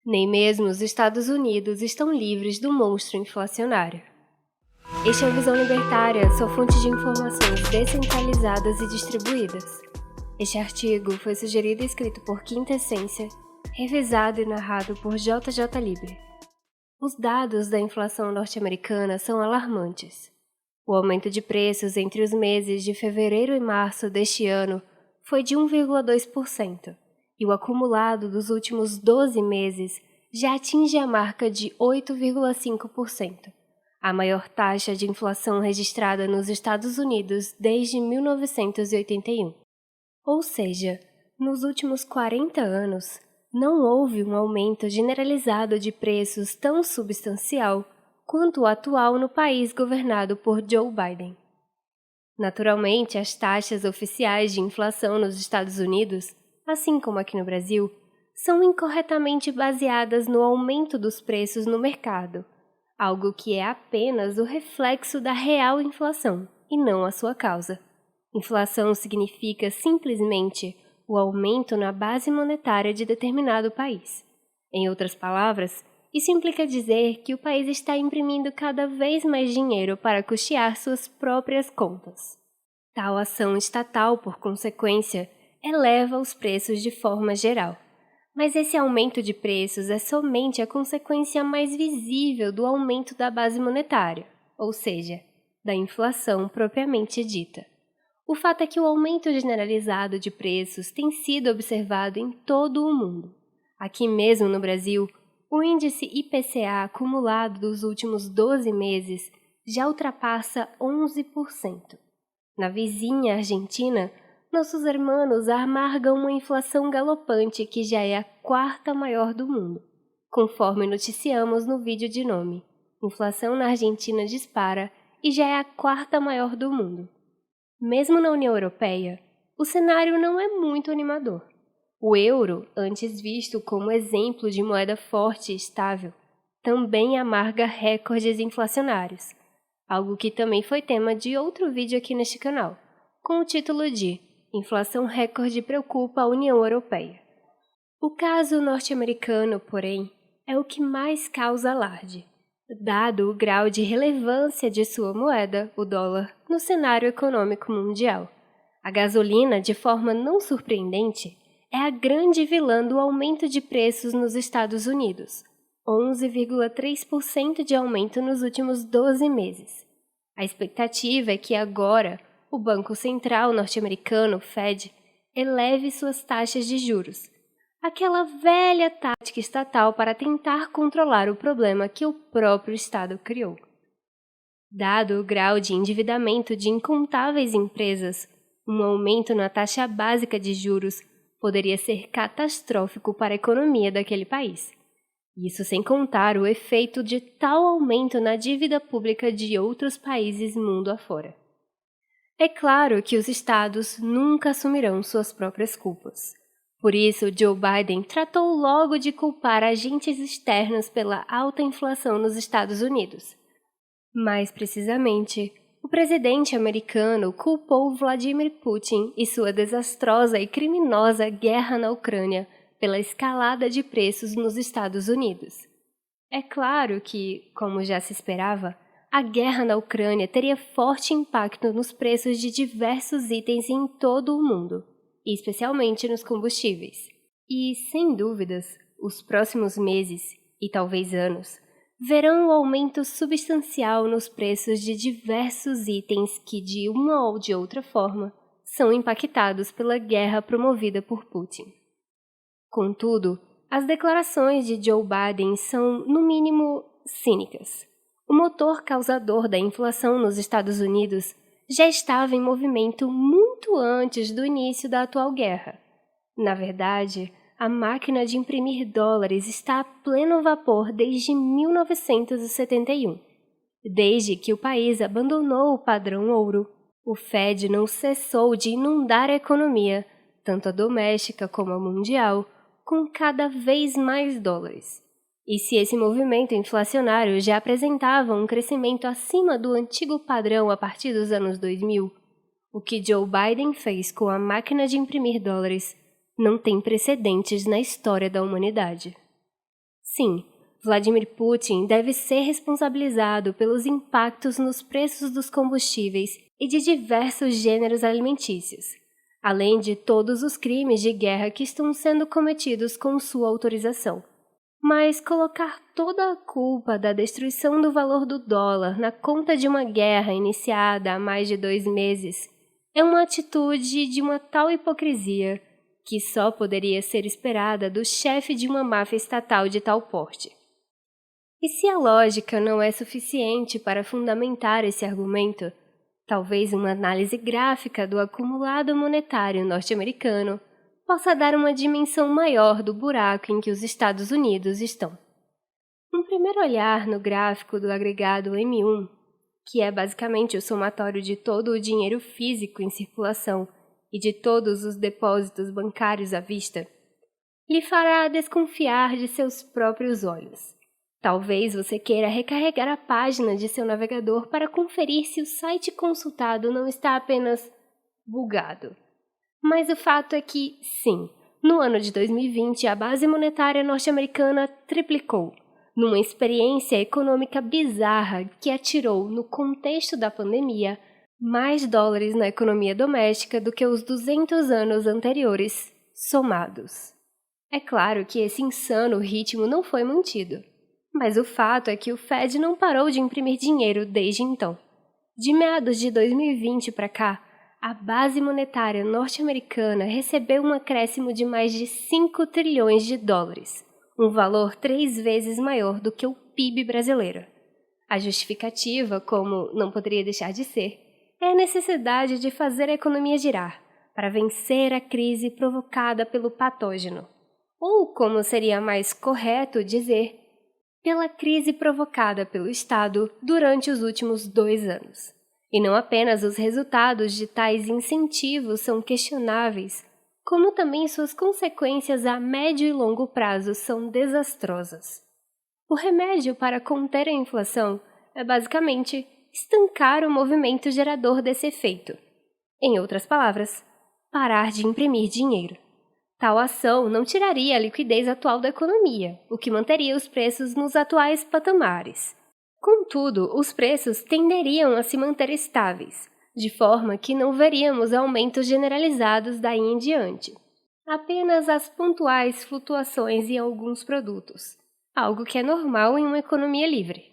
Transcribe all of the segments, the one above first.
Nem mesmo os Estados Unidos estão livres do monstro inflacionário. Este é a Visão Libertária, sua fonte de informações descentralizadas e distribuídas. Este artigo foi sugerido e escrito por Quinta Essência, revisado e narrado por JJ Libre. Os dados da inflação norte-americana são alarmantes. O aumento de preços entre os meses de fevereiro e março deste ano foi de 1,2%, e o acumulado dos últimos 12 meses já atinge a marca de 8,5%, a maior taxa de inflação registrada nos Estados Unidos desde 1981. Ou seja, nos últimos 40 anos, não houve um aumento generalizado de preços tão substancial quanto o atual no país governado por Joe Biden. Naturalmente, as taxas oficiais de inflação nos Estados Unidos, assim como aqui no Brasil, são incorretamente baseadas no aumento dos preços no mercado, algo que é apenas o reflexo da real inflação e não a sua causa. Inflação significa simplesmente o aumento na base monetária de determinado país. Em outras palavras, isso implica dizer que o país está imprimindo cada vez mais dinheiro para custear suas próprias contas. Tal ação estatal, por consequência, eleva os preços de forma geral. Mas esse aumento de preços é somente a consequência mais visível do aumento da base monetária, ou seja, da inflação propriamente dita. O fato é que o aumento generalizado de preços tem sido observado em todo o mundo. Aqui mesmo no Brasil, o índice IPCA acumulado dos últimos 12 meses já ultrapassa 11%. Na vizinha Argentina, nossos hermanos amargam uma inflação galopante que já é a quarta maior do mundo, conforme noticiamos no vídeo de nome. Inflação na Argentina dispara e já é a quarta maior do mundo. Mesmo na União Europeia, o cenário não é muito animador. O euro, antes visto como exemplo de moeda forte e estável, também amarga recordes inflacionários, algo que também foi tema de outro vídeo aqui neste canal, com o título de Inflação recorde preocupa a União Europeia. O caso norte-americano, porém, é o que mais causa alarde, dado o grau de relevância de sua moeda, o dólar, no cenário econômico mundial. A gasolina, de forma não surpreendente, é a grande vilã do aumento de preços nos Estados Unidos, 11,3% de aumento nos últimos 12 meses. A expectativa é que agora o Banco Central norte-americano, Fed, eleve suas taxas de juros, aquela velha tática estatal para tentar controlar o problema que o próprio Estado criou. Dado o grau de endividamento de incontáveis empresas, um aumento na taxa básica de juros poderia ser catastrófico para a economia daquele país. Isso sem contar o efeito de tal aumento na dívida pública de outros países mundo afora. É claro que os estados nunca assumirão suas próprias culpas. Por isso, Joe Biden tratou logo de culpar agentes externos pela alta inflação nos Estados Unidos. Mais precisamente, o presidente americano culpou Vladimir Putin e sua desastrosa e criminosa guerra na Ucrânia pela escalada de preços nos Estados Unidos. É claro que, como já se esperava, a guerra na Ucrânia teria forte impacto nos preços de diversos itens em todo o mundo, e especialmente nos combustíveis. E, sem dúvidas, os próximos meses, e talvez anos, verão um aumento substancial nos preços de diversos itens que, de uma ou de outra forma, são impactados pela guerra promovida por Putin. Contudo, as declarações de Joe Biden são, no mínimo, cínicas. O motor causador da inflação nos Estados Unidos já estava em movimento muito antes do início da atual guerra. Na verdade, a máquina de imprimir dólares está a pleno vapor desde 1971. Desde que o país abandonou o padrão ouro, o Fed não cessou de inundar a economia, tanto a doméstica como a mundial, com cada vez mais dólares. E se esse movimento inflacionário já apresentava um crescimento acima do antigo padrão a partir dos anos 2000, o que Joe Biden fez com a máquina de imprimir dólares não tem precedentes na história da humanidade. Sim, Vladimir Putin deve ser responsabilizado pelos impactos nos preços dos combustíveis e de diversos gêneros alimentícios, além de todos os crimes de guerra que estão sendo cometidos com sua autorização. Mas colocar toda a culpa da destruição do valor do dólar na conta de uma guerra iniciada há mais de 2 meses é uma atitude de uma tal hipocrisia que só poderia ser esperada do chefe de uma máfia estatal de tal porte. E se a lógica não é suficiente para fundamentar esse argumento, talvez uma análise gráfica do acumulado monetário norte-americano possa dar uma dimensão maior do buraco em que os Estados Unidos estão. Um primeiro olhar no gráfico do agregado M1, que é basicamente o somatório de todo o dinheiro físico em circulação e de todos os depósitos bancários à vista, lhe fará desconfiar de seus próprios olhos. Talvez você queira recarregar a página de seu navegador para conferir se o site consultado não está apenas bugado. Mas o fato é que, sim, no ano de 2020 a base monetária norte-americana triplicou, numa experiência econômica bizarra que atirou, no contexto da pandemia, mais dólares na economia doméstica do que os 200 anos anteriores, somados. É claro que esse insano ritmo não foi mantido, mas o fato é que o Fed não parou de imprimir dinheiro desde então. De meados de 2020 para cá, a base monetária norte-americana recebeu um acréscimo de mais de 5 trilhões de dólares, um valor 3 vezes maior do que o PIB brasileiro. A justificativa, como não poderia deixar de ser, é a necessidade de fazer a economia girar, para vencer a crise provocada pelo patógeno. Ou, como seria mais correto dizer, pela crise provocada pelo Estado durante os últimos 2 anos. E não apenas os resultados de tais incentivos são questionáveis, como também suas consequências a médio e longo prazo são desastrosas. O remédio para conter a inflação é basicamente estancar o movimento gerador desse efeito. Em outras palavras, parar de imprimir dinheiro. Tal ação não tiraria a liquidez atual da economia, o que manteria os preços nos atuais patamares. Contudo, os preços tenderiam a se manter estáveis, de forma que não veríamos aumentos generalizados daí em diante. Apenas as pontuais flutuações em alguns produtos, algo que é normal em uma economia livre.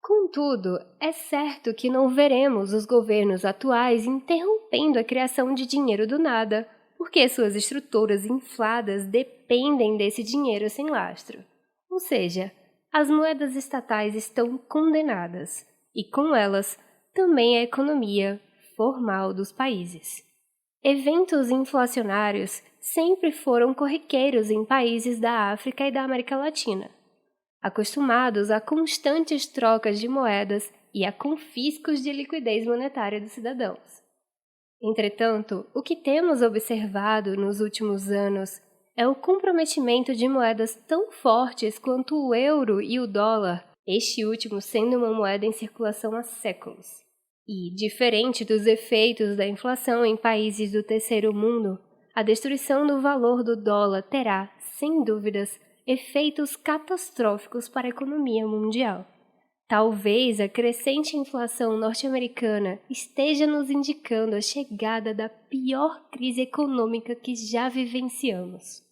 Contudo, é certo que não veremos os governos atuais interrompendo a criação de dinheiro do nada, porque suas estruturas infladas dependem desse dinheiro sem lastro. Ou seja, as moedas estatais estão condenadas, e com elas também a economia formal dos países. Eventos inflacionários sempre foram corriqueiros em países da África e da América Latina, acostumados a constantes trocas de moedas e a confiscos de liquidez monetária dos cidadãos. Entretanto, o que temos observado nos últimos anos é o comprometimento de moedas tão fortes quanto o euro e o dólar, este último sendo uma moeda em circulação há séculos. E, diferente dos efeitos da inflação em países do terceiro mundo, a destruição do valor do dólar terá, sem dúvidas, efeitos catastróficos para a economia mundial. Talvez a crescente inflação norte-americana esteja nos indicando a chegada da pior crise econômica que já vivenciamos.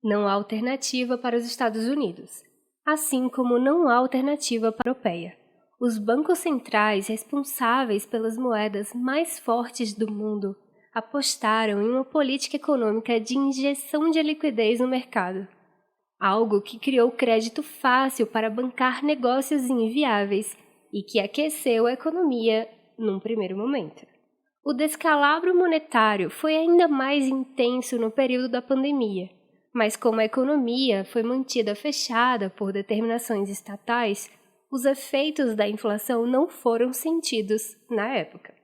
Não há alternativa para os Estados Unidos, assim como não há alternativa para a Europeia. Os bancos centrais responsáveis pelas moedas mais fortes do mundo apostaram em uma política econômica de injeção de liquidez no mercado, algo que criou crédito fácil para bancar negócios inviáveis e que aqueceu a economia num primeiro momento. O descalabro monetário foi ainda mais intenso no período da pandemia, mas como a economia foi mantida fechada por determinações estatais, os efeitos da inflação não foram sentidos na época.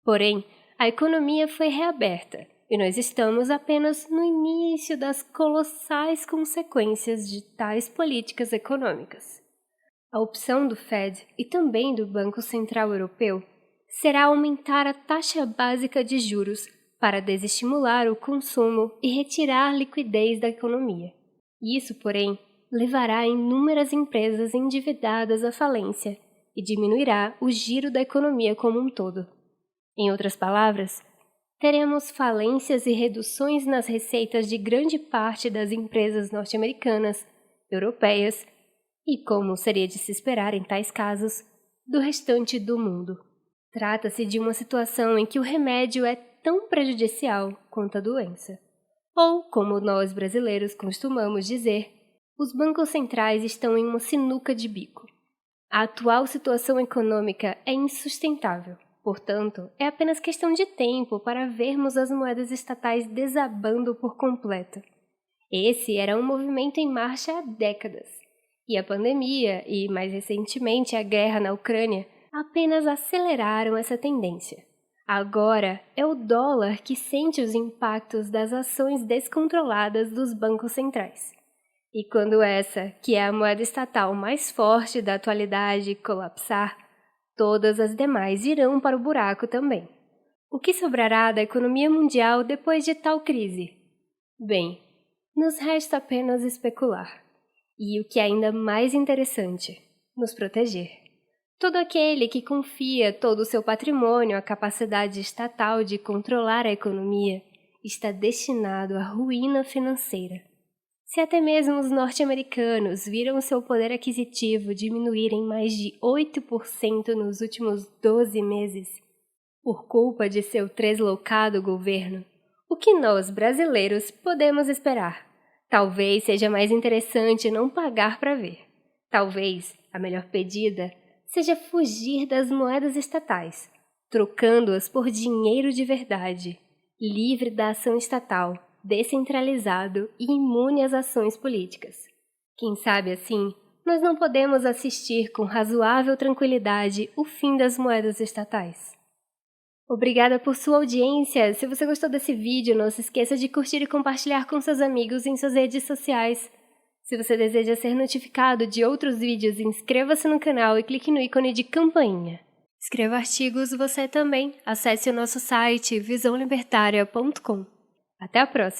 Porém, a economia foi reaberta, e nós estamos apenas no início das colossais consequências de tais políticas econômicas. A opção do Fed e também do Banco Central Europeu será aumentar a taxa básica de juros para desestimular o consumo e retirar liquidez da economia. Isso, porém, levará inúmeras empresas endividadas à falência e diminuirá o giro da economia como um todo. Em outras palavras, teremos falências e reduções nas receitas de grande parte das empresas norte-americanas, europeias e, como seria de se esperar em tais casos, do restante do mundo. Trata-se de uma situação em que o remédio é tão prejudicial quanto a doença. Ou, como nós brasileiros costumamos dizer, os bancos centrais estão em uma sinuca de bico. A atual situação econômica é insustentável, portanto, é apenas questão de tempo para vermos as moedas estatais desabando por completo. Esse era um movimento em marcha há décadas, e a pandemia e, mais recentemente, a guerra na Ucrânia apenas aceleraram essa tendência. Agora é o dólar que sente os impactos das ações descontroladas dos bancos centrais. E quando essa, que é a moeda estatal mais forte da atualidade, colapsar, todas as demais irão para o buraco também. O que sobrará da economia mundial depois de tal crise? Bem, nos resta apenas especular. E o que é ainda mais interessante, nos proteger. Todo aquele que confia todo o seu patrimônio à capacidade estatal de controlar a economia está destinado à ruína financeira. Se até mesmo os norte-americanos viram seu poder aquisitivo diminuir em mais de 8% nos últimos 12 meses, por culpa de seu tresloucado governo, o que nós, brasileiros, podemos esperar? Talvez seja mais interessante não pagar para ver. Talvez a melhor pedida seja fugir das moedas estatais, trocando-as por dinheiro de verdade, livre da ação estatal, descentralizado e imune às ações políticas. Quem sabe assim, nós não podemos assistir com razoável tranquilidade o fim das moedas estatais. Obrigada por sua audiência. Se você gostou desse vídeo, não se esqueça de curtir e compartilhar com seus amigos em suas redes sociais. Se você deseja ser notificado de outros vídeos, inscreva-se no canal e clique no ícone de campainha. Escreva artigos você também. Acesse o nosso site visãolibertaria.com. Até a próxima!